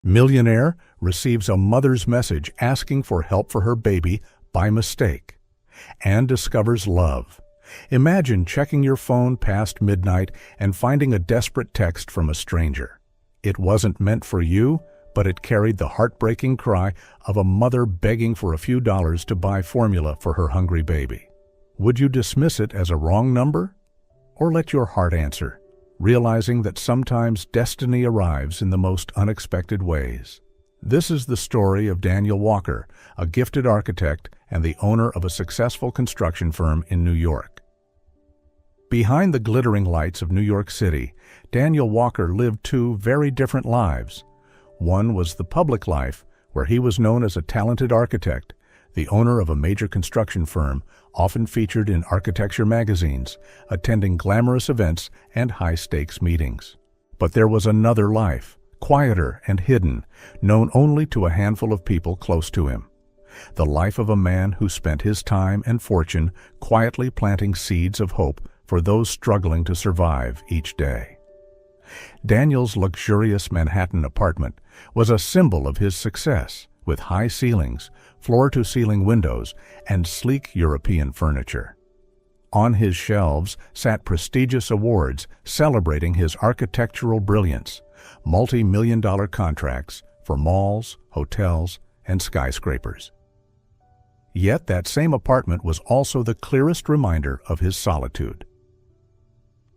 Millionaire receives a mother's message asking for help for her baby by mistake and discovers love. Imagine checking your phone past midnight and finding a desperate text from a stranger. It wasn't meant for you, but it carried the heartbreaking cry of a mother begging for a few dollars to buy formula for her hungry baby. Would you dismiss it as a wrong number? Or let your heart answer, realizing that sometimes destiny arrives in the most unexpected ways? This is the story of Daniel Walker, a gifted architect and the owner of a successful construction firm in New York. Behind the glittering lights of New York City, Daniel Walker lived two very different lives. One was the public life, where he was known as a talented architect, the owner of a major construction firm, often featured in architecture magazines, attending glamorous events and high-stakes meetings. But there was another life, quieter and hidden, known only to a handful of people close to him. The life of a man who spent his time and fortune quietly planting seeds of hope for those struggling to survive each day. Daniel's luxurious Manhattan apartment was a symbol of his success, with high ceilings, floor-to-ceiling windows, and sleek European furniture. On his shelves sat prestigious awards celebrating his architectural brilliance, multi-million-dollar contracts for malls, hotels, and skyscrapers. Yet that same apartment was also the clearest reminder of his solitude.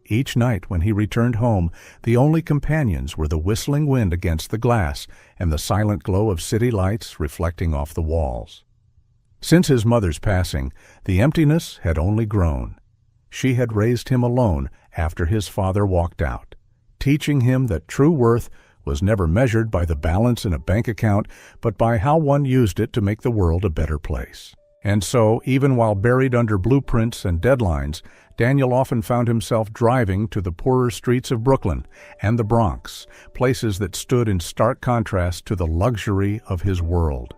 Each night when he returned home, the only companions were the whistling wind against the glass and the silent glow of city lights reflecting off the walls. Since his mother's passing, the emptiness had only grown. She had raised him alone after his father walked out, teaching him that true worth was never measured by the balance in a bank account, but by how one used it to make the world a better place. And so, even while buried under blueprints and deadlines, Daniel often found himself driving to the poorer streets of Brooklyn and the Bronx, places that stood in stark contrast to the luxury of his world.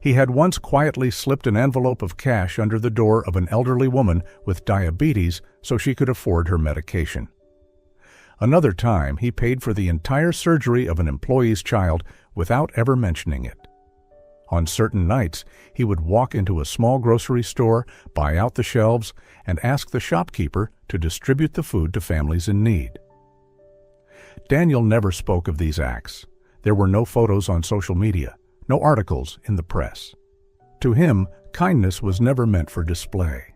He had once quietly slipped an envelope of cash under the door of an elderly woman with diabetes so she could afford her medication. Another time, he paid for the entire surgery of an employee's child without ever mentioning it. On certain nights, he would walk into a small grocery store, buy out the shelves, and ask the shopkeeper to distribute the food to families in need. Daniel never spoke of these acts. There were no photos on social media, no articles in the press. To him, kindness was never meant for display.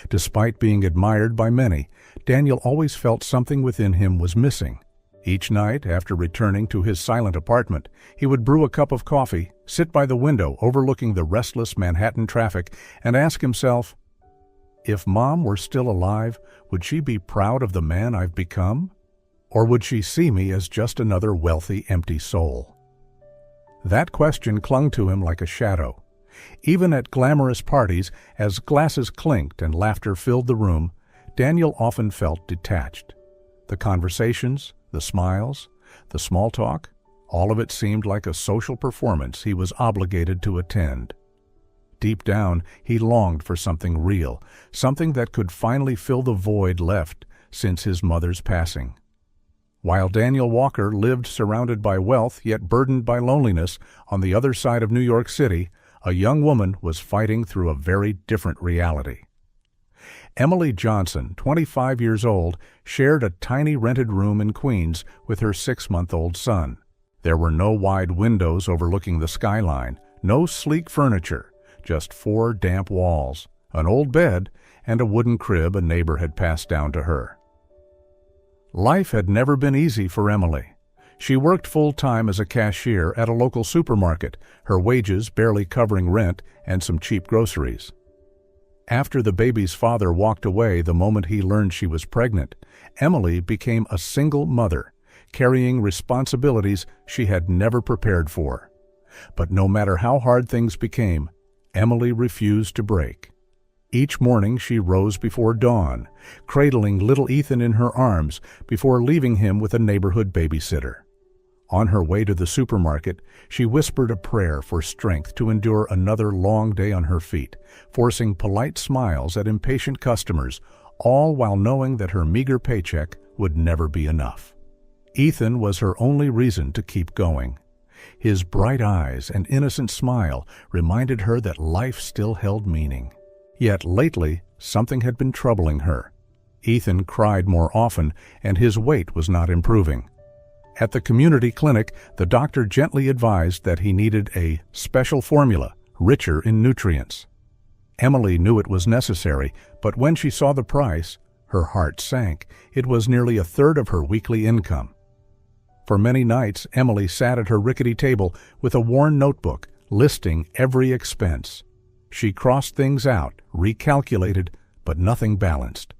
Despite being admired by many, Daniel always felt something within him was missing. Each night, after returning to his silent apartment, he would brew a cup of coffee, sit by the window overlooking the restless Manhattan traffic, and ask himself, if Mom were still alive, would she be proud of the man I've become? Or would she see me as just another wealthy, empty soul? That question clung to him like a shadow. Even at glamorous parties, as glasses clinked and laughter filled the room, Daniel often felt detached. The conversations, the smiles, the small talk, all of it seemed like a social performance he was obligated to attend. Deep down, he longed for something real, something that could finally fill the void left since his mother's passing. While Daniel Walker lived surrounded by wealth yet burdened by loneliness on the other side of New York City, a young woman was fighting through a very different reality. Emily Johnson, 25 years old, shared a tiny rented room in Queens with her 6-month-old son. There were no wide windows overlooking the skyline, no sleek furniture, just 4 damp walls, an old bed, and a wooden crib a neighbor had passed down to her. Life had never been easy for Emily. She worked full-time as a cashier at a local supermarket, her wages barely covering rent and some cheap groceries. After the baby's father walked away the moment he learned she was pregnant, Emily became a single mother, carrying responsibilities she had never prepared for. But no matter how hard things became, Emily refused to break. Each morning she rose before dawn, cradling little Ethan in her arms before leaving him with a neighborhood babysitter. On her way to the supermarket, she whispered a prayer for strength to endure another long day on her feet, forcing polite smiles at impatient customers, all while knowing that her meager paycheck would never be enough. Ethan was her only reason to keep going. His bright eyes and innocent smile reminded her that life still held meaning. Yet lately, something had been troubling her. Ethan cried more often, and his weight was not improving. At the community clinic, the doctor gently advised that he needed a special formula, richer in nutrients. Emily knew it was necessary, but when she saw the price, her heart sank. It was nearly a third of her weekly income. For many nights, Emily sat at her rickety table with a worn notebook, listing every expense. She crossed things out, recalculated, but nothing balanced.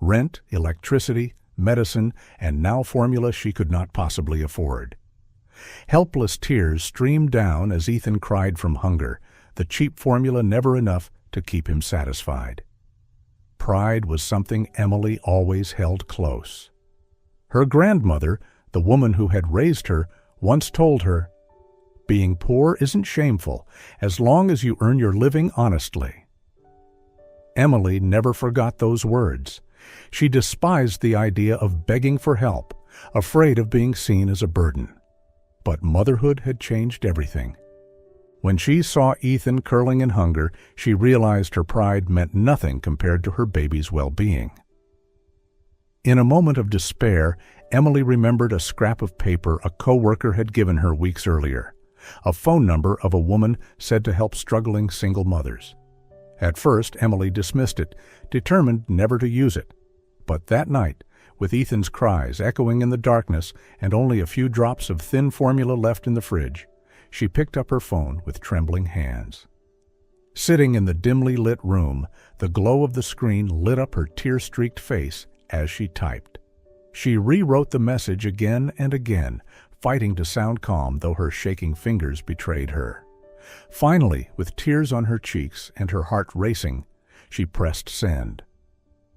Rent, electricity, medicine, and now formula she could not possibly afford. Helpless tears streamed down as Ethan cried from hunger, the cheap formula never enough to keep him satisfied. Pride was something Emily always held close. Her grandmother, the woman who had raised her, once told her, "Being poor isn't shameful, as long as you earn your living honestly." Emily never forgot those words. She despised the idea of begging for help, afraid of being seen as a burden. But motherhood had changed everything. When she saw Ethan curling in hunger, she realized her pride meant nothing compared to her baby's well-being. In a moment of despair, Emily remembered a scrap of paper a co-worker had given her weeks earlier, a phone number of a woman said to help struggling single mothers. At first, Emily dismissed it, determined never to use it. But that night, with Ethan's cries echoing in the darkness and only a few drops of thin formula left in the fridge, she picked up her phone with trembling hands. Sitting in the dimly lit room, the glow of the screen lit up her tear-streaked face as she typed. She rewrote the message again and again, fighting to sound calm though her shaking fingers betrayed her. Finally, with tears on her cheeks and her heart racing, she pressed send.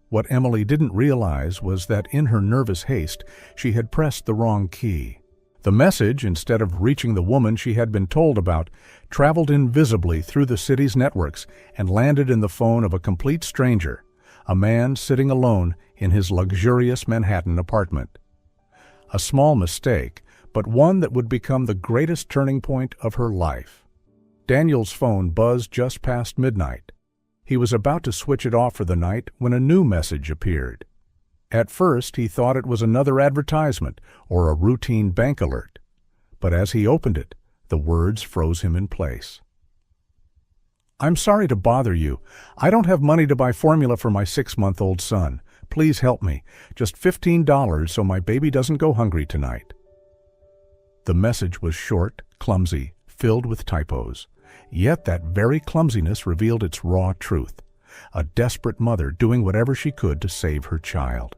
What Emily didn't realize was that in her nervous haste, she had pressed the wrong key. The message, instead of reaching the woman she had been told about, traveled invisibly through the city's networks and landed in the phone of a complete stranger, a man sitting alone in his luxurious Manhattan apartment. A small mistake, but one that would become the greatest turning point of her life. Daniel's phone buzzed just past midnight. He was about to switch it off for the night when a new message appeared. At first, he thought it was another advertisement or a routine bank alert. But as he opened it, the words froze him in place. "I'm sorry to bother you. I don't have money to buy formula for my 6-month-old son. Please help me. Just $15 so my baby doesn't go hungry tonight." The message was short, clumsy, filled with typos. Yet that very clumsiness revealed its raw truth. A desperate mother doing whatever she could to save her child.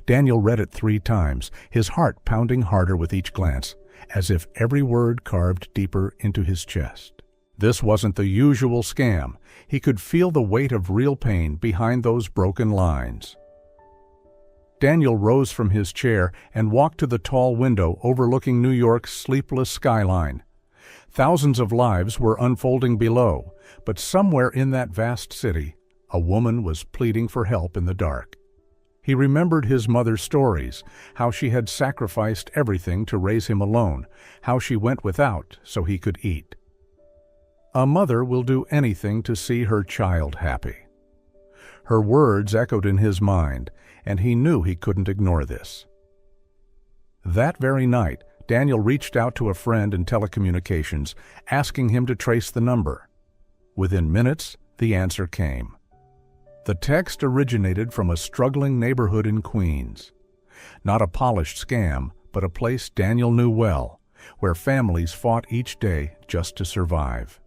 Daniel read it 3 times, his heart pounding harder with each glance, as if every word carved deeper into his chest. This wasn't the usual scam. He could feel the weight of real pain behind those broken lines. Daniel rose from his chair and walked to the tall window overlooking New York's sleepless skyline. Thousands of lives were unfolding below, but somewhere in that vast city, a woman was pleading for help in the dark. He remembered his mother's stories, how she had sacrificed everything to raise him alone, how she went without so he could eat. A mother will do anything to see her child happy. Her words echoed in his mind, and he knew he couldn't ignore this. That very night, Daniel reached out to a friend in telecommunications, asking him to trace the number. Within minutes, the answer came. The text originated from a struggling neighborhood in Queens. Not a polished scam, but a place Daniel knew well, where families fought each day just to survive.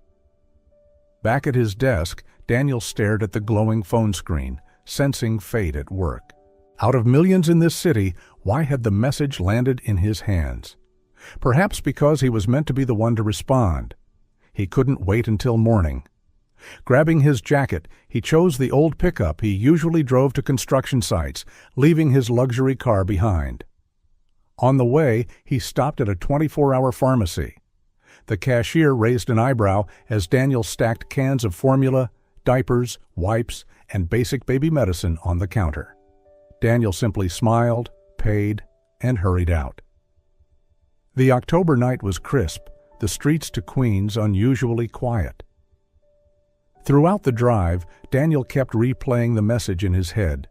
Back at his desk, Daniel stared at the glowing phone screen, sensing fate at work. Out of millions in this city, why had the message landed in his hands? Perhaps because he was meant to be the one to respond. He couldn't wait until morning. Grabbing his jacket, he chose the old pickup he usually drove to construction sites, leaving his luxury car behind. On the way, he stopped at a 24-hour pharmacy. The cashier raised an eyebrow as Daniel stacked cans of formula, diapers, wipes, and basic baby medicine on the counter. Daniel simply smiled, paid, and hurried out. The October night was crisp, the streets to Queens unusually quiet. Throughout the drive, Daniel kept replaying the message in his head,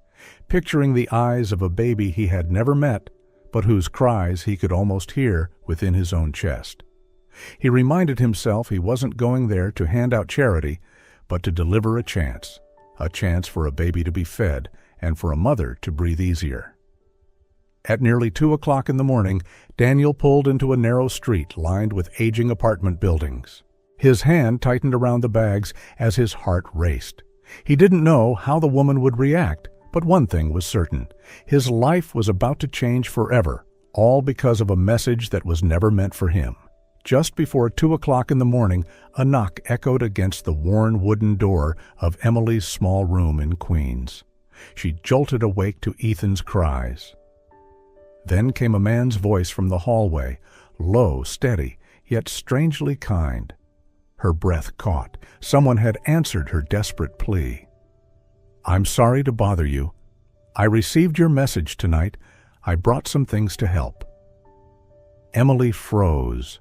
picturing the eyes of a baby he had never met, but whose cries he could almost hear within his own chest. He reminded himself he wasn't going there to hand out charity, but to deliver a chance for a baby to be fed and for a mother to breathe easier. At nearly 2 o'clock in the morning, Daniel pulled into a narrow street lined with aging apartment buildings. His hand tightened around the bags as his heart raced. He didn't know how the woman would react, but one thing was certain. His life was about to change forever, all because of a message that was never meant for him. Just before 2 o'clock in the morning, a knock echoed against the worn wooden door of Emily's small room in Queens. She jolted awake to Ethan's cries. Then came a man's voice from the hallway, low, steady, yet strangely kind. Her breath caught. Someone had answered her desperate plea. "I'm sorry to bother you. I received your message tonight. I brought some things to help." Emily froze.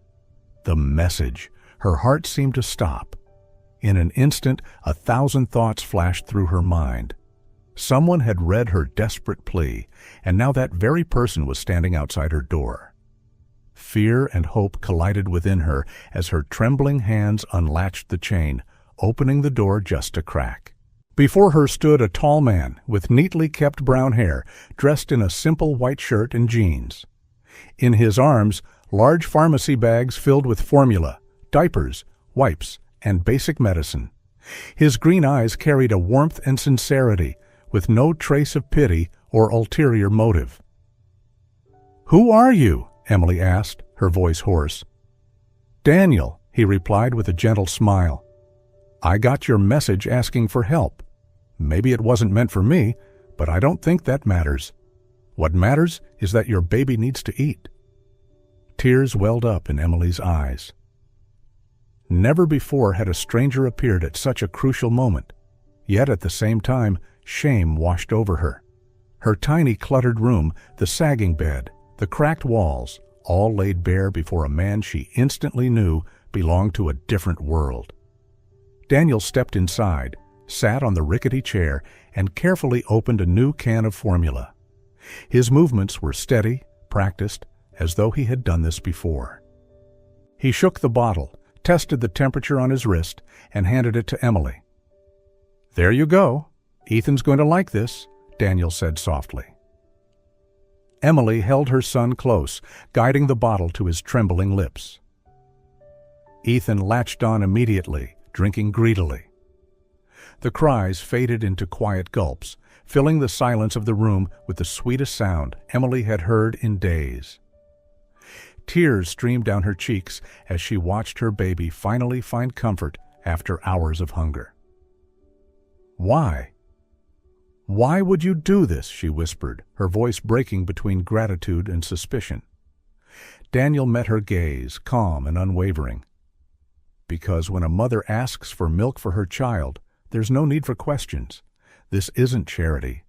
The message. Her heart seemed to stop. In an instant, 1,000 thoughts flashed through her mind. Someone had read her desperate plea, and now that very person was standing outside her door. Fear and hope collided within her as her trembling hands unlatched the chain, opening the door just a crack. Before her stood a tall man with neatly kept brown hair, dressed in a simple white shirt and jeans. In his arms, large pharmacy bags filled with formula, diapers, wipes, and basic medicine. His green eyes carried a warmth and sincerity, with no trace of pity or ulterior motive. "Who are you?" Emily asked, her voice hoarse. "Daniel," he replied with a gentle smile. "I got your message asking for help. Maybe it wasn't meant for me, but I don't think that matters. What matters is that your baby needs to eat." Tears welled up in Emily's eyes. Never before had a stranger appeared at such a crucial moment, yet at the same time, shame washed over her. Her tiny cluttered room, the sagging bed, the cracked walls, all laid bare before a man she instantly knew belonged to a different world. Daniel stepped inside, sat on the rickety chair, and carefully opened a new can of formula. His movements were steady, practiced, as though he had done this before. He shook the bottle, tested the temperature on his wrist, and handed it to Emily. "There you go. Ethan's going to like this," Daniel said softly. Emily held her son close, guiding the bottle to his trembling lips. Ethan latched on immediately, drinking greedily. The cries faded into quiet gulps, filling the silence of the room with the sweetest sound Emily had heard in days. Tears streamed down her cheeks as she watched her baby finally find comfort after hours of hunger. "Why? Why would you do this?" she whispered, her voice breaking between gratitude and suspicion. Daniel met her gaze, calm and unwavering. "Because when a mother asks for milk for her child, there's no need for questions. This isn't charity,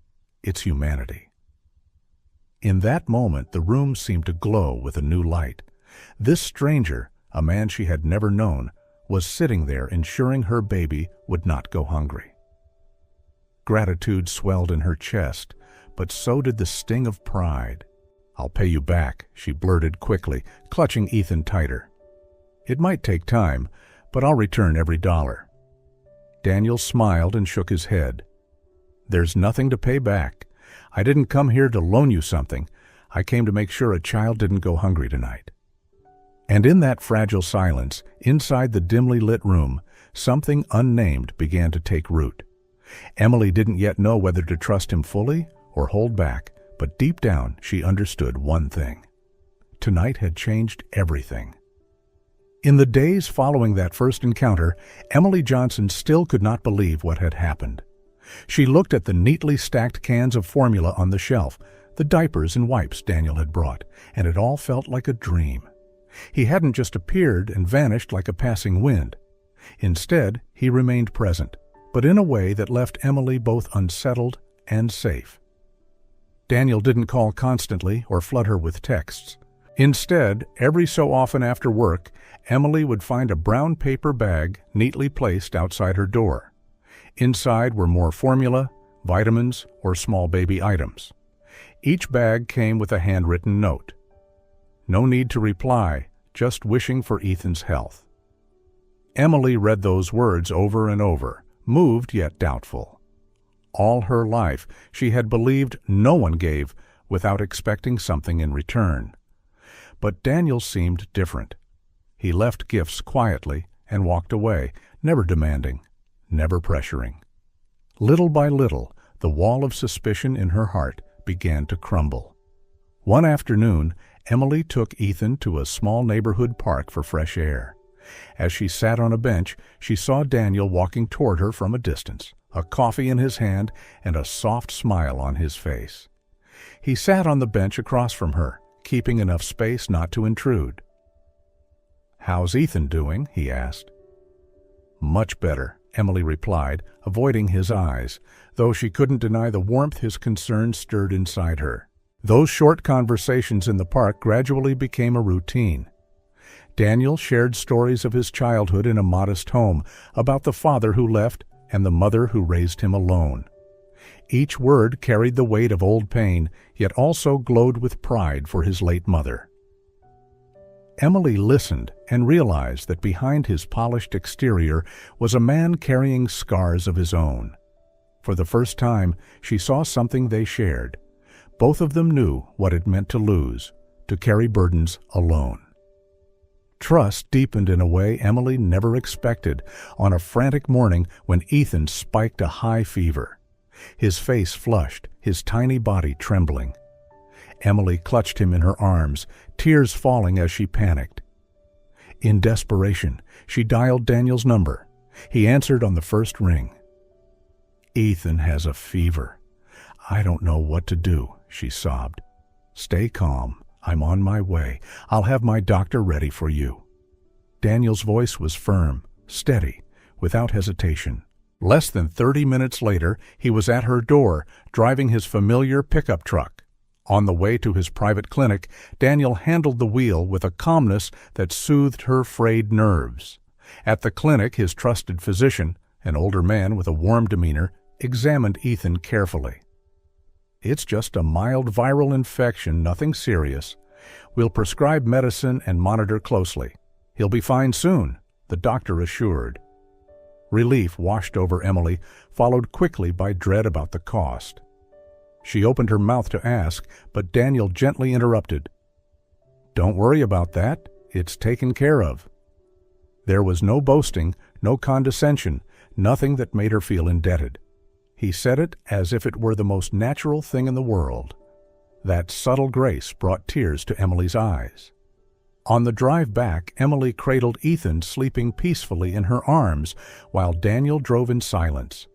it's humanity." In that moment, the room seemed to glow with a new light. This stranger, a man she had never known, was sitting there ensuring her baby would not go hungry. Gratitude swelled in her chest, but so did the sting of pride. "I'll pay you back," she blurted quickly, clutching Ethan tighter. "It might take time, but I'll return every dollar." Daniel smiled and shook his head. "There's nothing to pay back. I didn't come here to loan you something. I came to make sure a child didn't go hungry tonight." And in that fragile silence, inside the dimly lit room, something unnamed began to take root. Emily didn't yet know whether to trust him fully or hold back, but deep down she understood one thing. Tonight had changed everything. In the days following that first encounter, Emily Johnson still could not believe what had happened. She looked at the neatly stacked cans of formula on the shelf, the diapers and wipes Daniel had brought, and it all felt like a dream. He hadn't just appeared and vanished like a passing wind. Instead, he remained present, but in a way that left Emily both unsettled and safe. Daniel didn't call constantly or flood her with texts. Instead, every so often after work, Emily would find a brown paper bag neatly placed outside her door. Inside were more formula, vitamins, or small baby items. Each bag came with a handwritten note. No need to reply, just wishing for Ethan's health. Emily read those words over and over, moved yet doubtful. All her life, she had believed no one gave without expecting something in return. But Daniel seemed different. He left gifts quietly and walked away, never demanding, never pressuring. Little by little, the wall of suspicion in her heart began to crumble. One afternoon, Emily took Ethan to a small neighborhood park for fresh air. As she sat on a bench, she saw Daniel walking toward her from a distance, a coffee in his hand and a soft smile on his face. He sat on the bench across from her, keeping enough space not to intrude. "How's Ethan doing?" he asked. "Much better," Emily replied, avoiding his eyes, though she couldn't deny the warmth his concern stirred inside her. Those short conversations in the park gradually became a routine. Daniel shared stories of his childhood in a modest home, about the father who left and the mother who raised him alone. Each word carried the weight of old pain, yet also glowed with pride for his late mother. Emily listened and realized that behind his polished exterior was a man carrying scars of his own. For the first time, she saw something they shared. Both of them knew what it meant to lose, to carry burdens alone. Trust deepened in a way Emily never expected on a frantic morning when Ethan spiked a high fever. His face flushed, his tiny body trembling. Emily clutched him in her arms, tears falling as she panicked. In desperation, she dialed Daniel's number. He answered on the first ring. "Ethan has a fever. I don't know what to do," she sobbed. "Stay calm. I'm on my way. I'll have my doctor ready for you." Daniel's voice was firm, steady, without hesitation. Less than 30 minutes later, he was at her door, driving his familiar pickup truck. On the way to his private clinic, Daniel handled the wheel with a calmness that soothed her frayed nerves. At the clinic, his trusted physician, an older man with a warm demeanor, examined Ethan carefully. "It's just a mild viral infection, nothing serious. We'll prescribe medicine and monitor closely. He'll be fine soon," the doctor assured. Relief washed over Emily, followed quickly by dread about the cost. She opened her mouth to ask, but Daniel gently interrupted. "Don't worry about that. It's taken care of." There was no boasting, no condescension, nothing that made her feel indebted. He said it as if it were the most natural thing in the world. That subtle grace brought tears to Emily's eyes. On the drive back, Emily cradled Ethan sleeping peacefully in her arms while Daniel drove in silence.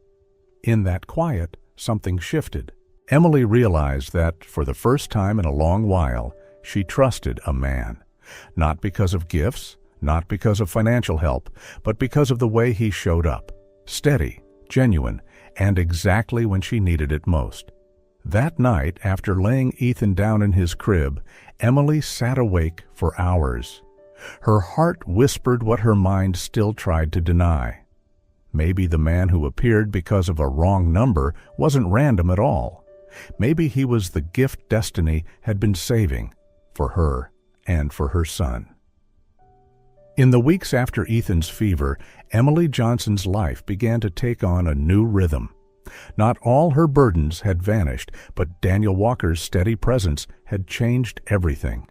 In that quiet, something shifted. Emily realized that, for the first time in a long while, she trusted a man. Not because of gifts, not because of financial help, but because of the way he showed up. Steady, genuine, and exactly when she needed it most. That night, after laying Ethan down in his crib, Emily sat awake for hours. Her heart whispered what her mind still tried to deny. Maybe the man who appeared because of a wrong number wasn't random at all. Maybe he was the gift destiny had been saving for her and for her son. In the weeks after Ethan's fever, Emily Johnson's life began to take on a new rhythm. Not all her burdens had vanished, but Daniel Walker's steady presence had changed everything.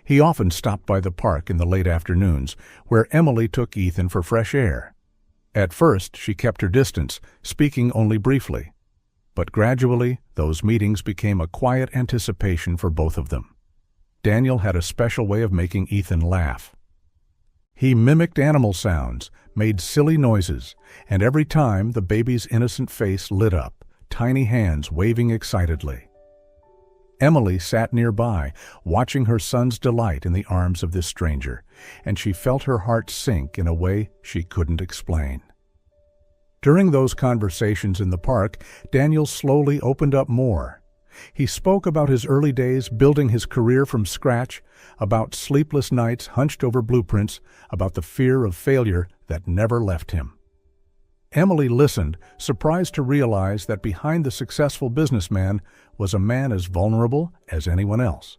He often stopped by the park in the late afternoons, where Emily took Ethan for fresh air. At first, she kept her distance, speaking only briefly. But gradually, those meetings became a quiet anticipation for both of them. Daniel had a special way of making Ethan laugh. He mimicked animal sounds, made silly noises, and every time the baby's innocent face lit up, tiny hands waving excitedly. Emily sat nearby, watching her son's delight in the arms of this stranger, and she felt her heart sink in a way she couldn't explain. During those conversations in the park, Daniel slowly opened up more. He spoke about his early days building his career from scratch, about sleepless nights hunched over blueprints, about the fear of failure that never left him. Emily listened, surprised to realize that behind the successful businessman was a man as vulnerable as anyone else.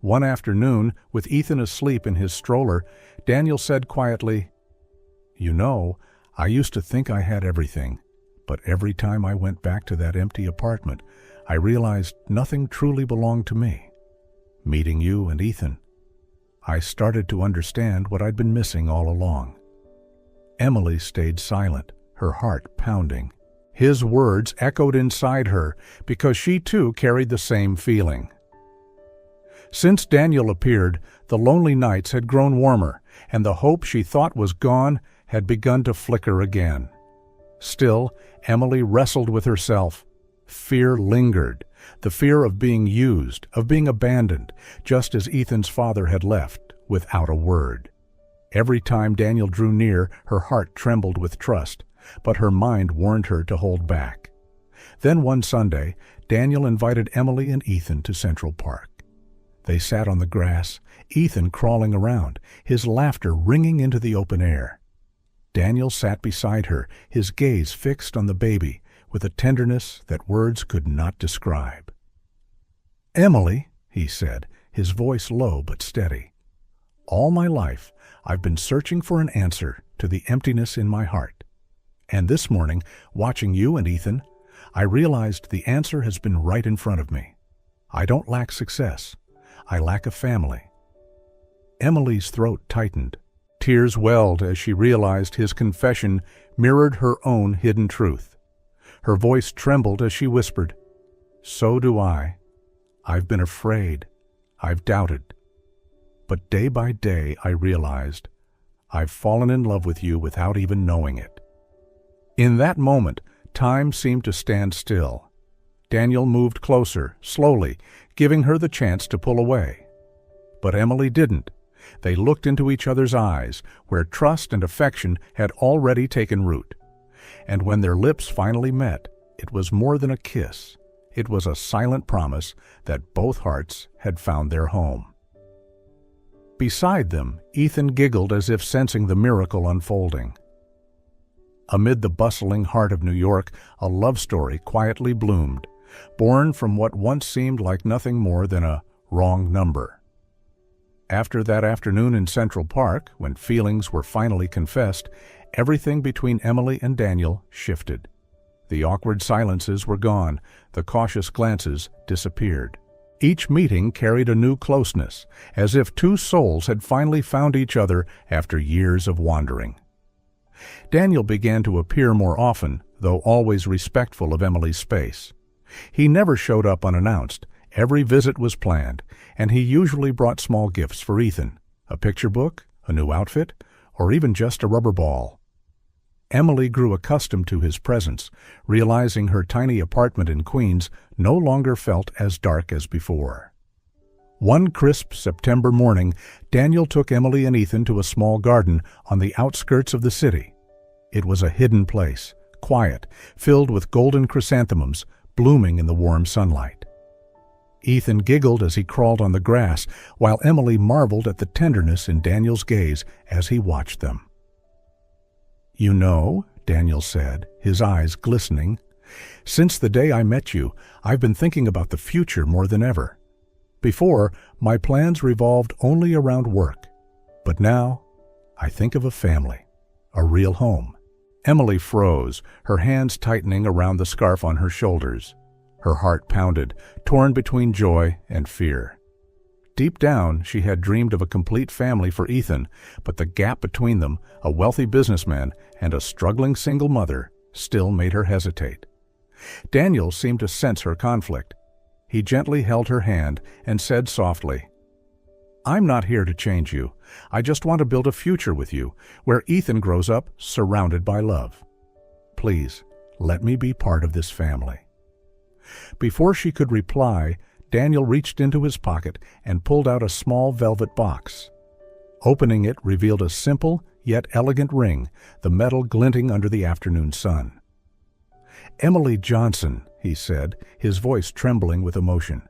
One afternoon, with Ethan asleep in his stroller, Daniel said quietly, "You know, I used to think I had everything, but every time I went back to that empty apartment, I realized nothing truly belonged to me. Meeting you and Ethan, I started to understand what I'd been missing all along." Emily stayed silent, her heart pounding. His words echoed inside her because she too carried the same feeling. Since Daniel appeared, the lonely nights had grown warmer, and the hope she thought was gone had begun to flicker again. Still, Emily wrestled with herself. Fear lingered, the fear of being used, of being abandoned, just as Ethan's father had left, without a word. Every time Daniel drew near, her heart trembled with trust, but her mind warned her to hold back. Then one Sunday, Daniel invited Emily and Ethan to Central Park. They sat on the grass, Ethan crawling around, his laughter ringing into the open air. Daniel sat beside her, his gaze fixed on the baby, with a tenderness that words could not describe. "Emily," he said, his voice low but steady, "all my life I've been searching for an answer to the emptiness in my heart. And this morning, watching you and Ethan, I realized the answer has been right in front of me. I don't lack success. I lack a family." Emily's throat tightened. Tears welled as she realized his confession mirrored her own hidden truth. Her voice trembled as she whispered, "So do I. I've been afraid. I've doubted. But day by day I realized I've fallen in love with you without even knowing it." In that moment, time seemed to stand still. Daniel moved closer, slowly, giving her the chance to pull away. But Emily didn't. They looked into each other's eyes, where trust and affection had already taken root. And when their lips finally met, it was more than a kiss. It was a silent promise that both hearts had found their home. Beside them, Ethan giggled as if sensing the miracle unfolding. Amid the bustling heart of New York, a love story quietly bloomed, born from what once seemed like nothing more than a wrong number. After that afternoon in Central Park, when feelings were finally confessed, everything between Emily and Daniel shifted. The awkward silences were gone, the cautious glances disappeared. Each meeting carried a new closeness, as if two souls had finally found each other after years of wandering. Daniel began to appear more often, though always respectful of Emily's space. He never showed up unannounced. Every visit was planned, and he usually brought small gifts for Ethan, a picture book, a new outfit, or even just a rubber ball. Emily grew accustomed to his presence, realizing her tiny apartment in Queens no longer felt as dark as before. One crisp September morning, Daniel took Emily and Ethan to a small garden on the outskirts of the city. It was a hidden place, quiet, filled with golden chrysanthemums blooming in the warm sunlight. Ethan giggled as he crawled on the grass, while Emily marveled at the tenderness in Daniel's gaze as he watched them. "You know," Daniel said, his eyes glistening, "since the day I met you, I've been thinking about the future more than ever. Before, my plans revolved only around work, but now I think of a family, a real home." Emily froze, her hands tightening around the scarf on her shoulders. Her heart pounded, torn between joy and fear. Deep down, she had dreamed of a complete family for Ethan, but the gap between them, a wealthy businessman and a struggling single mother, still made her hesitate. Daniel seemed to sense her conflict. He gently held her hand and said softly, "I'm not here to change you. I just want to build a future with you, where Ethan grows up surrounded by love. Please, let me be part of this family." Before she could reply, Daniel reached into his pocket and pulled out a small velvet box. Opening it revealed a simple yet elegant ring, the metal glinting under the afternoon sun. "Emily Johnson," he said, his voice trembling with emotion.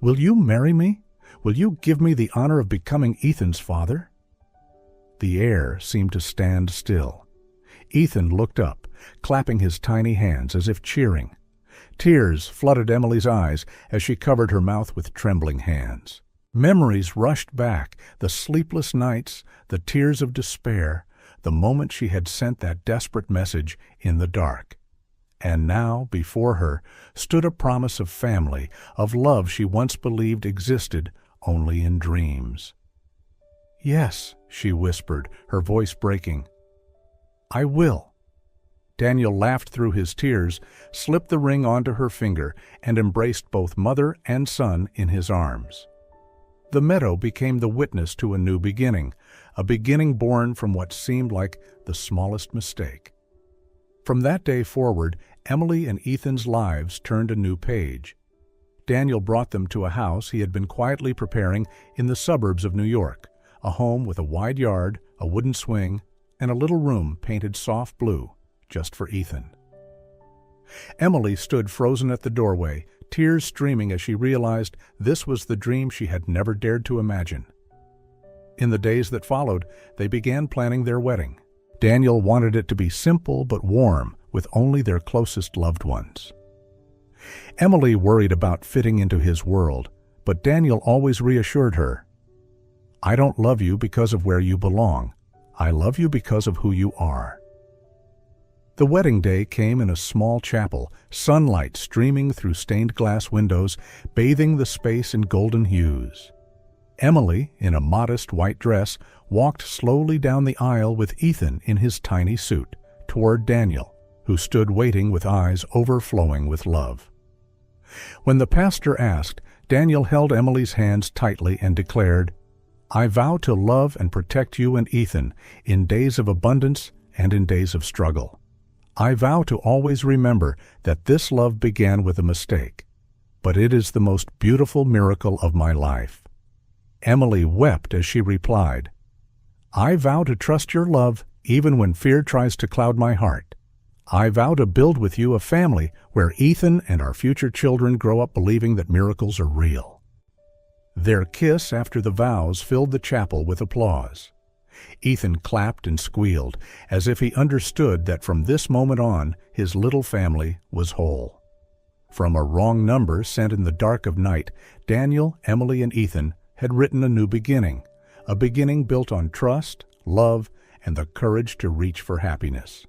"Will you marry me? Will you give me the honor of becoming Ethan's father?" The air seemed to stand still. Ethan looked up, clapping his tiny hands as if cheering. Tears flooded Emily's eyes as she covered her mouth with trembling hands. Memories rushed back, the sleepless nights, the tears of despair, the moment she had sent that desperate message in the dark. And now, before her, stood a promise of family, of love she once believed existed only in dreams. "Yes," she whispered, her voice breaking. "I will." Daniel laughed through his tears, slipped the ring onto her finger, and embraced both mother and son in his arms. The meadow became the witness to a new beginning, a beginning born from what seemed like the smallest mistake. From that day forward, Emily and Ethan's lives turned a new page. Daniel brought them to a house he had been quietly preparing in the suburbs of New York, a home with a wide yard, a wooden swing, and a little room painted soft blue, just for Ethan. Emily stood frozen at the doorway, tears streaming as she realized this was the dream she had never dared to imagine. In the days that followed, they began planning their wedding. Daniel wanted it to be simple but warm, with only their closest loved ones. Emily worried about fitting into his world, but Daniel always reassured her, "I don't love you because of where you belong. I love you because of who you are." The wedding day came in a small chapel, sunlight streaming through stained glass windows, bathing the space in golden hues. Emily, in a modest white dress, walked slowly down the aisle with Ethan in his tiny suit, toward Daniel, who stood waiting with eyes overflowing with love. When the pastor asked, Daniel held Emily's hands tightly and declared, "I vow to love and protect you and Ethan in days of abundance and in days of struggle. I vow to always remember that this love began with a mistake, but it is the most beautiful miracle of my life." Emily wept as she replied, "I vow to trust your love even when fear tries to cloud my heart. I vow to build with you a family where Ethan and our future children grow up believing that miracles are real." Their kiss after the vows filled the chapel with applause. Ethan clapped and squealed, as if he understood that from this moment on, his little family was whole. From a wrong number sent in the dark of night, Daniel, Emily, and Ethan had written a new beginning, a beginning built on trust, love, and the courage to reach for happiness.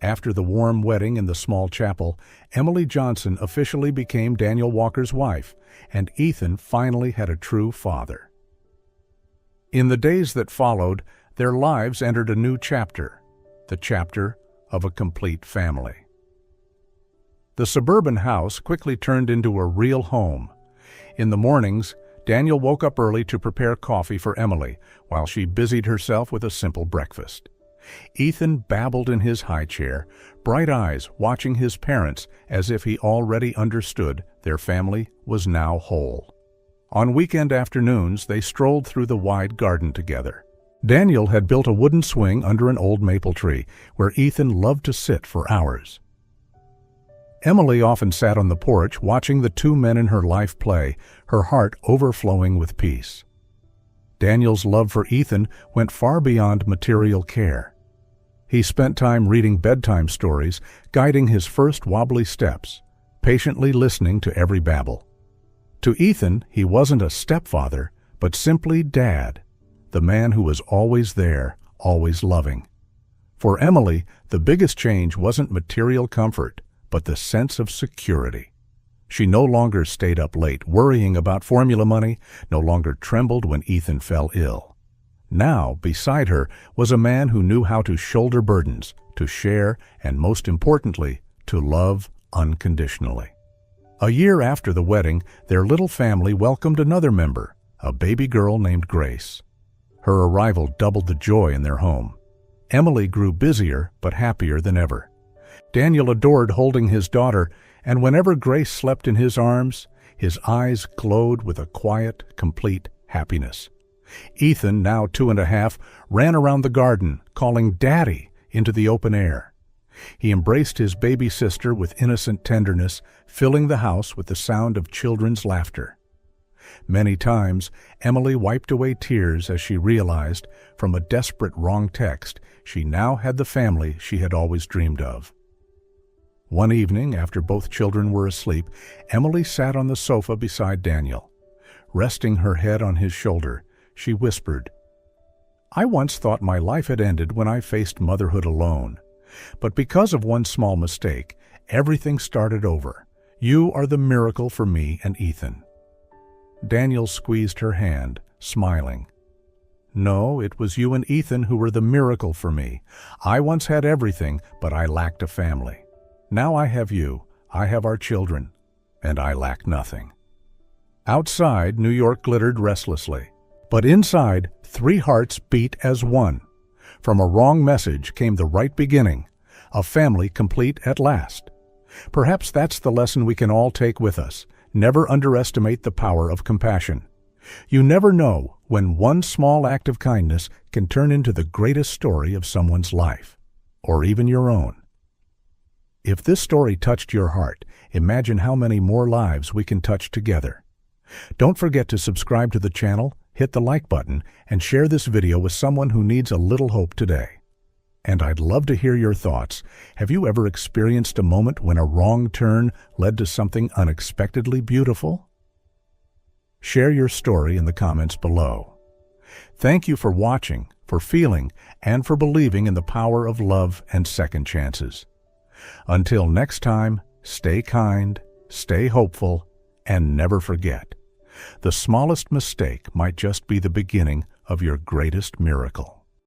After the warm wedding in the small chapel, Emily Johnson officially became Daniel Walker's wife, and Ethan finally had a true father. In the days that followed, their lives entered a new chapter, the chapter of a complete family. The suburban house quickly turned into a real home. In the mornings, Daniel woke up early to prepare coffee for Emily, while she busied herself with a simple breakfast. Ethan babbled in his high chair, bright eyes watching his parents as if he already understood their family was now whole. On weekend afternoons, they strolled through the wide garden together. Daniel had built a wooden swing under an old maple tree, where Ethan loved to sit for hours. Emily often sat on the porch watching the two men in her life play, her heart overflowing with peace. Daniel's love for Ethan went far beyond material care. He spent time reading bedtime stories, guiding his first wobbly steps, patiently listening to every babble. To Ethan, he wasn't a stepfather, but simply Dad, the man who was always there, always loving. For Emily, the biggest change wasn't material comfort, but the sense of security. She no longer stayed up late worrying about formula money, no longer trembled when Ethan fell ill. Now, beside her, was a man who knew how to shoulder burdens, to share, and most importantly, to love unconditionally. A year after the wedding, their little family welcomed another member, a baby girl named Grace. Her arrival doubled the joy in their home. Emily grew busier but happier than ever. Daniel adored holding his daughter, and whenever Grace slept in his arms, his eyes glowed with a quiet, complete happiness. Ethan, now 2.5, ran around the garden, calling Daddy into the open air. He embraced his baby sister with innocent tenderness, filling the house with the sound of children's laughter. Many times, Emily wiped away tears as she realized, from a desperate wrong text, she now had the family she had always dreamed of. One evening, after both children were asleep, Emily sat on the sofa beside Daniel. Resting her head on his shoulder, she whispered, "I once thought my life had ended when I faced motherhood alone. But because of one small mistake, everything started over. You are the miracle for me and Ethan." Daniel squeezed her hand, smiling. "No, it was you and Ethan who were the miracle for me. I once had everything, but I lacked a family. Now I have you, I have our children, and I lack nothing." Outside, New York glittered restlessly. But inside, 3 hearts beat as one. From a wrong message came the right beginning, a family complete at last. Perhaps that's the lesson we can all take with us. Never underestimate the power of compassion. You never know when one small act of kindness can turn into the greatest story of someone's life, or even your own. If this story touched your heart, imagine how many more lives we can touch together. Don't forget to subscribe to the channel, hit the like button, and share this video with someone who needs a little hope today. And I'd love to hear your thoughts. Have you ever experienced a moment when a wrong turn led to something unexpectedly beautiful? Share your story in the comments below. Thank you for watching, for feeling, and for believing in the power of love and second chances. Until next time, stay kind, stay hopeful, and never forget, the smallest mistake might just be the beginning of your greatest miracle.